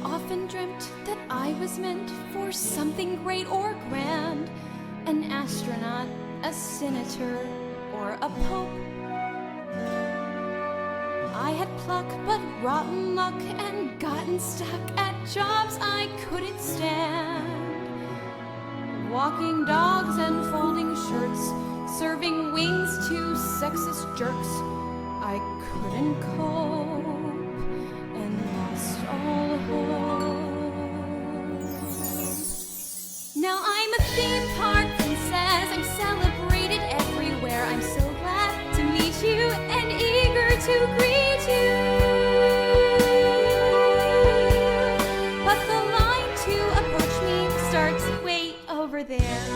often dreamt that I was meant for something great or grand, an astronaut, a senator, or a pope. I had pluck but rotten luck and gotten stuck at jobs I couldn't stand. Walking dogs and folding shirts, serving wings to sexist jerks. I couldn't cope and lost all hope. Now I'm a theme park princess. I'm celebrated everywhere. I'm so glad to meet you and eager to greet you. But the line to approach me starts way over there.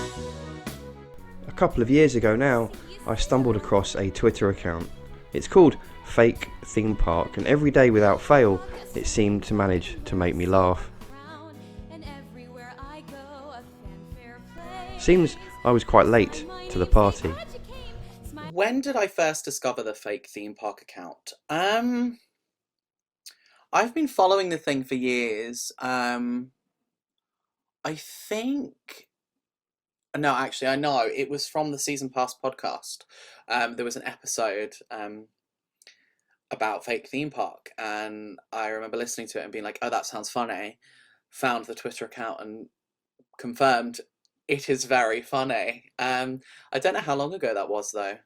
A couple of years ago now, I stumbled across a Twitter account. It's called Fake Theme Park, and every day without fail, it seemed to manage to make me laugh. Seems I was quite late to the party. When did I first discover the Fake Theme Park account? I've been following the thing for years. I think... No, actually, I know. It was from the Season Pass podcast. There was an episode about Fake Theme Park, and I remember listening to it and being like, oh, that sounds funny. Found the Twitter account and confirmed it is very funny. I don't know how long ago that was, though.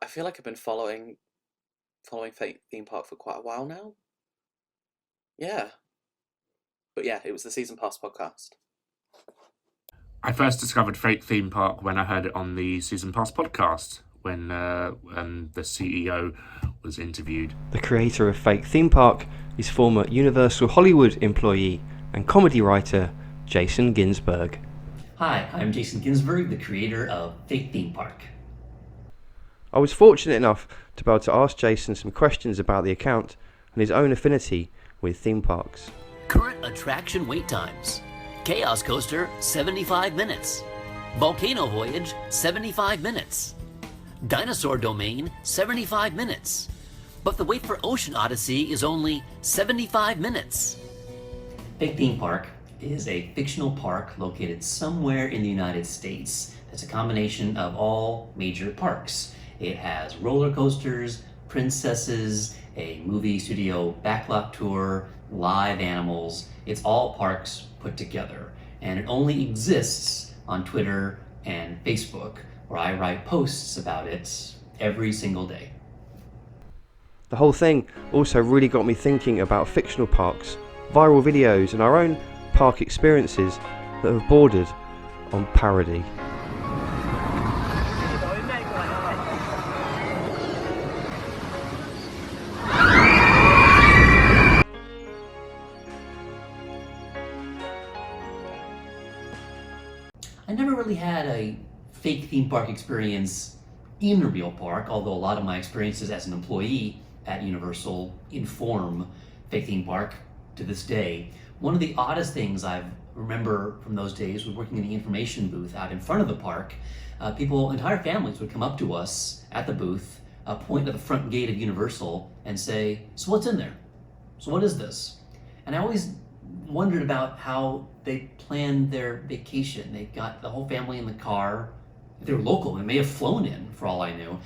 I feel like I've been following Fake Theme Park for quite a while now. Yeah. But yeah, it was the Season Pass podcast. I first discovered Fake Theme Park when I heard it on the Season Pass podcast, when the CEO was interviewed. The creator of Fake Theme Park is former Universal Hollywood employee and comedy writer Jason Ginsburg. Hi, I'm Jason Ginsburg, the creator of Fake Theme Park. I was fortunate enough to be able to ask Jason some questions about the account and his own affinity with theme parks. Current attraction wait times. Chaos Coaster, 75 minutes. Volcano Voyage, 75 minutes. Dinosaur Domain, 75 minutes. But the wait for Ocean Odyssey is only 75 minutes. Fake Theme Park is a fictional park located somewhere in the United States. It's a combination of all major parks. It has roller coasters, princesses, a movie studio backlot tour, live animals. It's all parks put together. And it only exists on Twitter and Facebook, where I write posts about it every single day. The whole thing also really got me thinking about fictional parks, viral videos, and our own park experiences that have bordered on parody. I never really had a fake theme park experience in a real park, although a lot of my experiences as an employee at Universal inform Fake Theme Park to this day. One of the oddest things I remember from those days was working in the information booth out in front of the park. Entire families would come up to us at the booth, point at the front gate of Universal and say, "So what's in there? So what is this?" And I always wondered about how they planned their vacation. They got the whole family in the car. If they were local, they may have flown in for all I knew.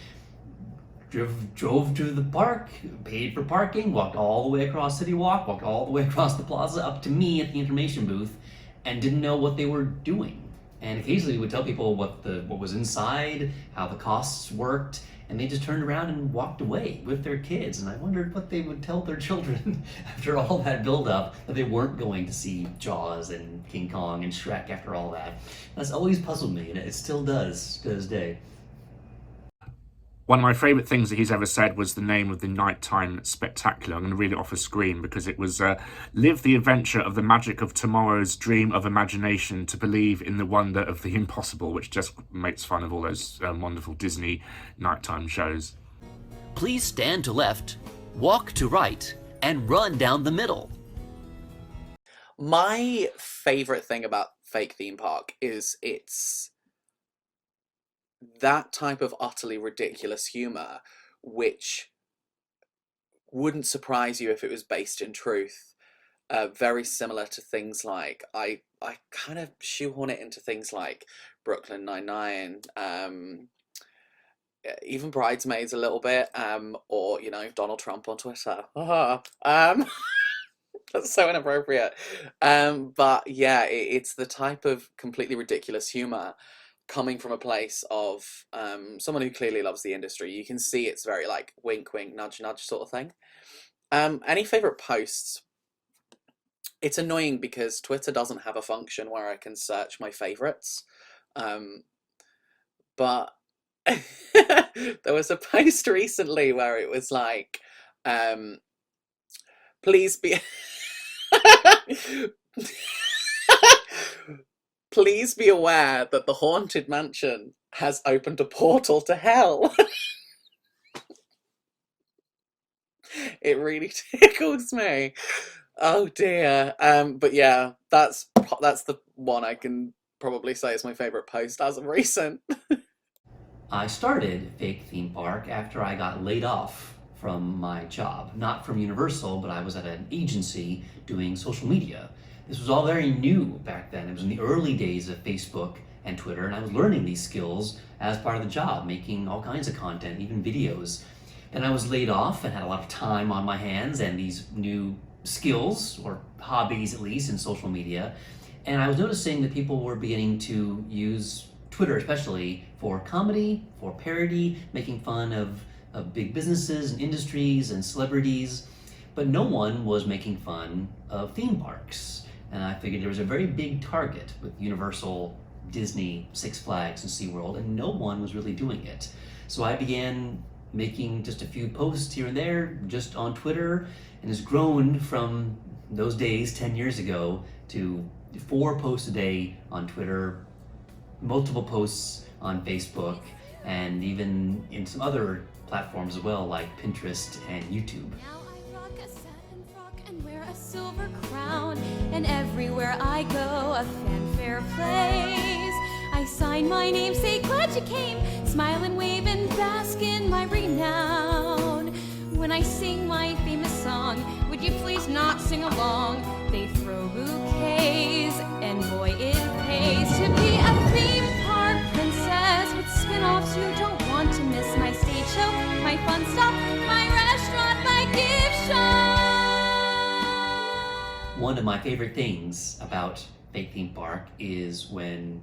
Drove to the park, paid for parking, walked all the way across City Walk, walked all the way across the plaza up to me at the information booth, and didn't know what they were doing. And occasionally would tell people what was inside, how the costs worked, and they just turned around and walked away with their kids. And I wondered what they would tell their children after all that build-up, that they weren't going to see Jaws and King Kong and Shrek after all that. That's always puzzled me, and it still does to this day. One of my favourite things that he's ever said was the name of the nighttime spectacular. I'm going to read it off a screen because it was live the adventure of the magic of tomorrow's dream of imagination to believe in the wonder of the impossible, which just makes fun of all those wonderful Disney nighttime shows. Please stand to left, walk to right, and run down the middle. My favourite thing about Fake Theme Park is it's that type of utterly ridiculous humour which wouldn't surprise you if it was based in truth. very similar to things like, I kind of shoehorn it into things like Brooklyn Nine-Nine, even Bridesmaids a little bit, or, you know, Donald Trump on Twitter. That's so inappropriate. But yeah, it's the type of completely ridiculous humor coming from a place of someone who clearly loves the industry. You can see it's very like wink, wink, nudge, nudge sort of thing. Any favorite posts? It's annoying because Twitter doesn't have a function where I can search my favorites. But there was a post recently where it was like, please be please be aware that the Haunted Mansion has opened a portal to hell. It really tickles me. Oh dear. But yeah, that's the one I can probably say is my favorite post as of recent. I started Fake Theme Park after I got laid off from my job. Not from Universal, but I was at an agency doing social media. This was all very new back then. It was in the early days of Facebook and Twitter, and I was learning these skills as part of the job, making all kinds of content, even videos. Then I was laid off and had a lot of time on my hands and these new skills, or hobbies at least, in social media. And I was noticing that people were beginning to use Twitter especially for comedy, for parody, making fun of big businesses and industries and celebrities, but no one was making fun of theme parks. And I figured there was a very big target with Universal, Disney, Six Flags, and SeaWorld, and no one was really doing it. So I began making just a few posts here and there, just on Twitter, and has grown from those days 10 years ago to 4 posts a day on Twitter, multiple posts on Facebook, and even in some other platforms as well, like Pinterest and YouTube. Now I rock a satin frock and wear a silver crown, and everywhere I go a fanfare plays. I sign my name, say glad you came, smile and wave and bask in my renown. When I sing my famous song, would you please not sing along? They throw bouquets, and boy it pays to be a theme park princess with spin-offs. You don't want to miss my stage show, my fun stuff, my restaurant, my gift shop. One of my favorite things about Fake Theme Park is when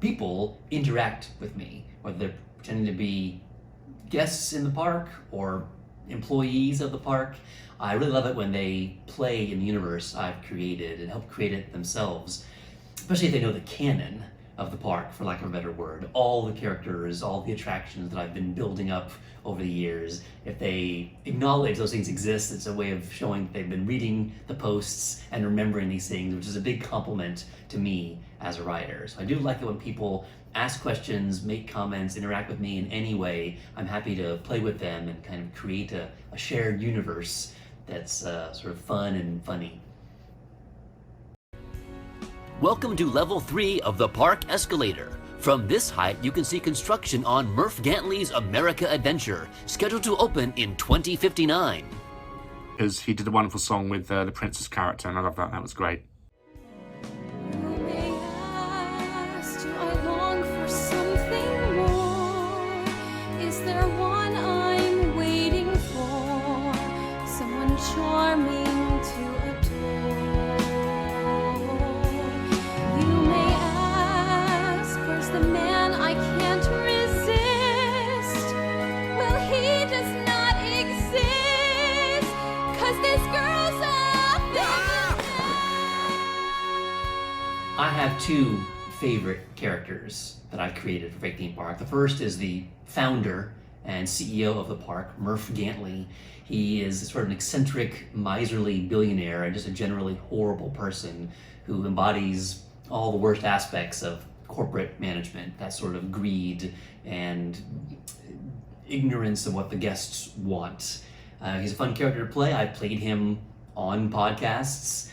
people interact with me, whether they're pretending to be guests in the park or employees of the park. I really love it when they play in the universe I've created and help create it themselves, especially if they know the canon of the park, for lack of a better word, all the characters, all the attractions that I've been building up over the years. If they acknowledge those things exist, it's a way of showing they've been reading the posts and remembering these things, which is a big compliment to me as a writer. So I do like it when people ask questions, make comments, interact with me in any way. I'm happy to play with them and kind of create a shared universe that's sort of fun and funny. Welcome to Level 3 of the Park Escalator. From this height, you can see construction on Murph Gantley's America Adventure, scheduled to open in 2059. Because he did a wonderful song with the Princess character, and I love that. That was great. You may ask, do I long for something more? Is there one I'm waiting for? Someone charming to adore? You may ask, where's the man I can't resist? Well, he does not exist, 'cause this girl's a thing. I have 2 favorite characters that I've created for Fake Theme Park. The first is the founder and CEO of the park, Murph Gantley. He is sort of an eccentric, miserly billionaire and just a generally horrible person who embodies all the worst aspects of corporate management, that sort of greed and ignorance of what the guests want. He's a fun character to play. I've played him on podcasts,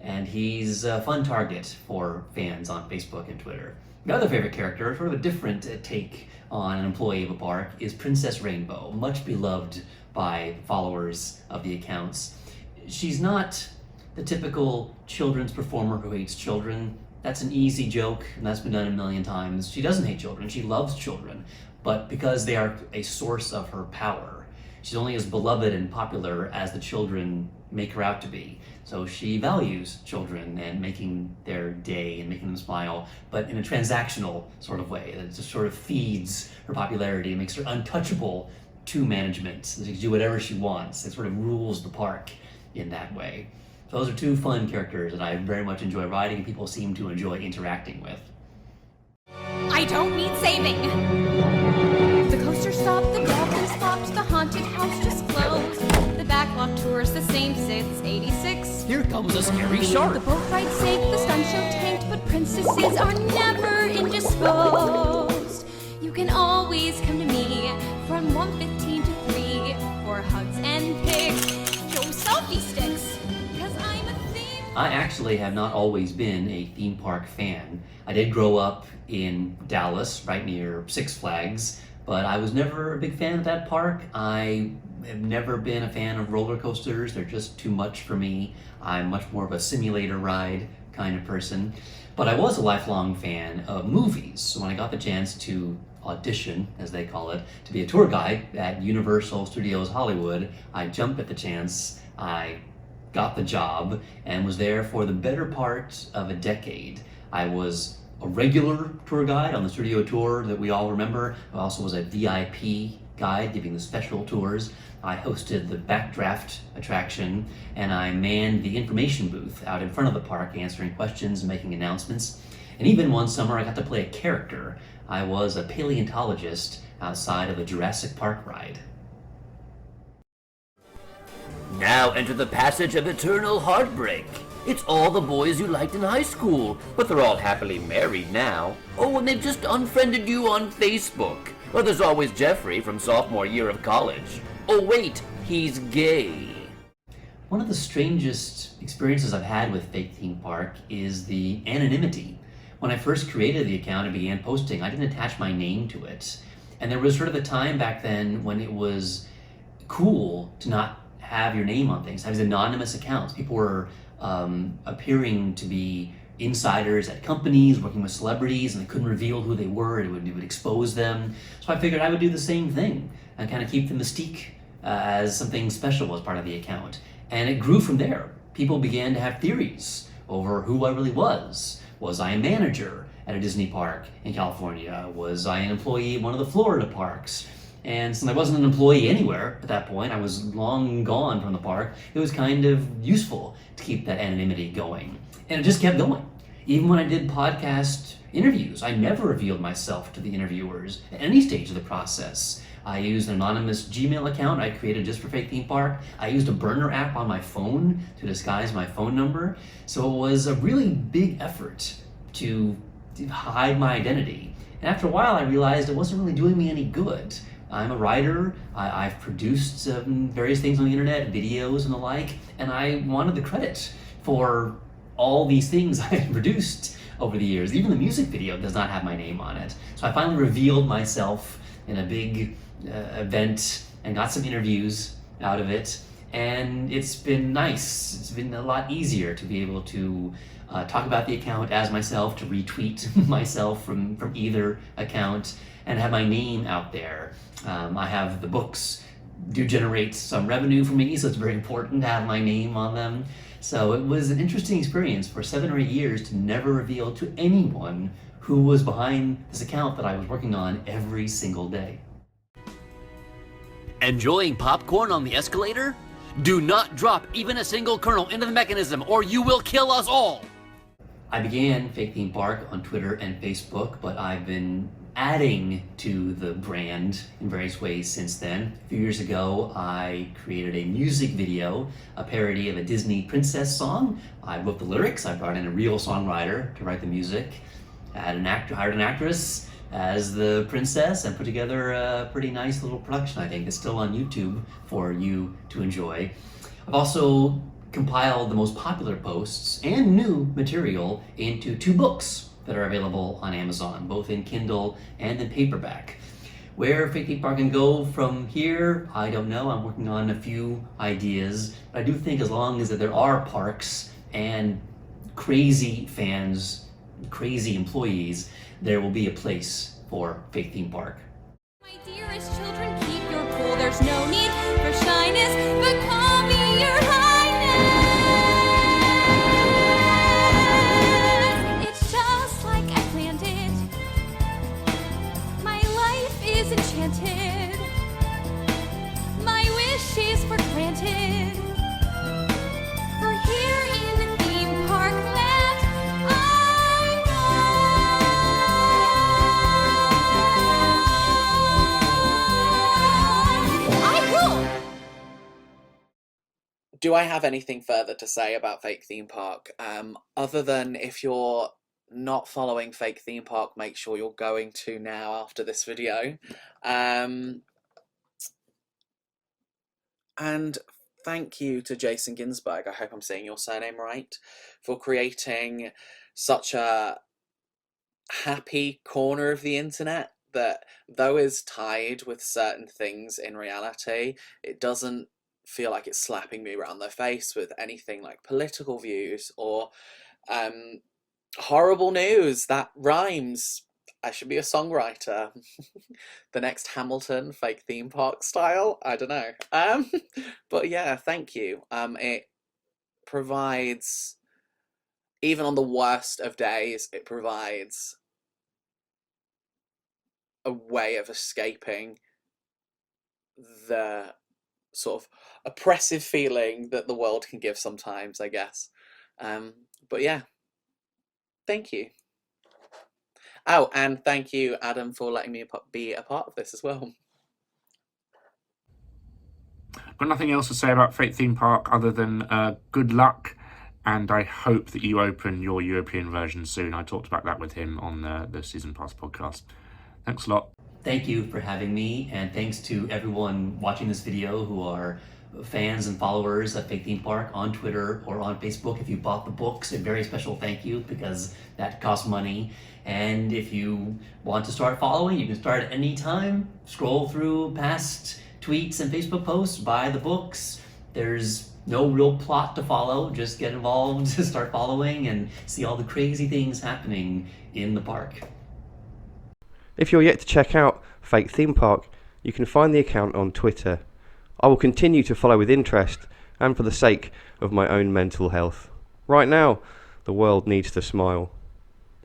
and he's a fun target for fans on Facebook and Twitter. My other favorite character, sort of a different take on an employee of a park, is Princess Rainbow, much beloved by followers of the accounts. She's not the typical children's performer who hates children. That's an easy joke, and that's been done a million times. She doesn't hate children, she loves children, but because they are a source of her power, she's only as beloved and popular as the children make her out to be. So she values children and making their day and making them smile, but in a transactional sort of way. It just sort of feeds her popularity and makes her untouchable to management. She can do whatever she wants. It sort of rules the park in that way. So those are two fun characters that I very much enjoy riding and people seem to enjoy interacting with. I don't need saving. The coaster stopped, the dolphins popped, the haunted house just closed. The backlot tour's the same since '86. Here comes a scary shark. The boat ride sank, the stunt show tanked, but princesses are never indisposed. You can always come to me from 1:15 to 3 for hugs and pics. Yo, selfie sticks, 'cause I'm a theme. I actually have not always been a theme park fan. I did grow up in Dallas, right near Six Flags, but I was never a big fan of that park. I have never been a fan of roller coasters. They're just too much for me. I'm much more of a simulator ride kind of person. But I was a lifelong fan of movies. So when I got the chance to audition, as they call it, to be a tour guide at Universal Studios Hollywood, I jumped at the chance. I got the job and was there for the better part of a decade. I was a regular tour guide on the studio tour that we all remember. I also was a VIP guide giving the special tours. I hosted the backdraft attraction and I manned the information booth out in front of the park answering questions and making announcements. And even one summer I got to play a character. I was a paleontologist outside of a Jurassic Park ride. Now enter the passage of eternal heartbreak. It's all the boys you liked in high school, but they're all happily married now. Oh, and they've just unfriended you on Facebook. Well, there's always Jeffrey from sophomore year of college. Oh wait, he's gay. One of the strangest experiences I've had with Fake Theme Park is the anonymity. When I first created the account and began posting, I didn't attach my name to it. And there was sort of a time back then when it was cool to not have your name on things, have these anonymous accounts. People were appearing to be insiders at companies, working with celebrities, and they couldn't reveal who they were. It would expose them. So I figured I would do the same thing and kind of keep the mystique as something special as part of the account. And it grew from there. People began to have theories over who I really was. Was I a manager at a Disney park in California? Was I an employee at one of the Florida parks? And since I wasn't an employee anywhere at that point, I was long gone from the park, it was kind of useful to keep that anonymity going. And it just kept going. Even when I did podcast interviews, I never revealed myself to the interviewers at any stage of the process. I used an anonymous Gmail account I created just for Fake Theme Park. I used a burner app on my phone to disguise my phone number. So it was a really big effort to hide my identity. And after a while, I realized it wasn't really doing me any good. I'm a writer, I've produced various things on the internet, videos and the like, and I wanted the credit for all these things I had produced over the years. Even the music video does not have my name on it. So I finally revealed myself in a big event and got some interviews out of it, and it's been nice. It's been a lot easier to be able to talk about the account as myself, to retweet myself from either account, and have my name out there. I have the books do generate some revenue for me, so it's very important to have my name on them. So it was an interesting experience for 7 or 8 years to never reveal to anyone who was behind this account that I was working on every single day. Enjoying popcorn on the escalator? Do not drop even a single kernel into the mechanism or you will kill us all! I began Fake Theme Park on Twitter and Facebook, but I've been adding to the brand in various ways since then. A few years ago, I created a music video, a parody of a Disney princess song. I wrote the lyrics, I brought in a real songwriter to write the music, hired an actress as the princess, and put together a pretty nice little production, I think, that's still on YouTube for you to enjoy. I've also compiled the most popular posts and new material into 2 books that are available on Amazon, both in Kindle and in paperback. Where Fake Theme Park can go from here, I don't know. I'm working on a few ideas. But I do think as long as there are parks and crazy fans, crazy employees, there will be a place for Fake Theme Park. My dearest children, keep your cool. There's no need for shyness, but call me your highness. It's just like I planned it. My life is enchanted. My wish is for granted. For here in theme park land, I rule. Do I have anything further to say about Fake Theme Park? Other than if you're not following Fake Theme Park, make sure you're going to now after this video. And thank you to Jason Ginsburg, I hope I'm saying your surname right, for creating such a happy corner of the internet that, though is tied with certain things in reality, it doesn't feel like it's slapping me around the face with anything like political views or horrible news that rhymes. I should be a songwriter. The next Hamilton, Fake Theme Park style. I don't know. But yeah, thank you. It provides, even on the worst of days, it provides a way of escaping the sort of oppressive feeling that the world can give sometimes, I guess. But yeah, thank you. Oh, and thank you, Adam, for letting me be a part of this as well. Got nothing else to say about Fake Theme Park other than good luck, and I hope that you open your European version soon. I talked about that with him on the Season Pass podcast. Thanks a lot. Thank you for having me, and thanks to everyone watching this video who are fans and followers of Fake Theme Park on Twitter or on Facebook. If you bought the books, a very special thank you, because that costs money. And if you want to start following, you can start at any time. Scroll through past tweets and Facebook posts, buy the books. There's no real plot to follow. Just get involved, start following, and see all the crazy things happening in the park. If you're yet to check out Fake Theme Park, you can find the account on Twitter. I will continue to follow with interest and for the sake of my own mental health. Right now, the world needs to smile.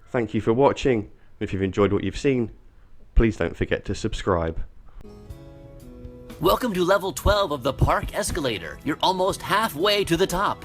Thank you for watching. If you've enjoyed what you've seen, please don't forget to subscribe. Welcome to level 12 of the park escalator. You're almost halfway to the top.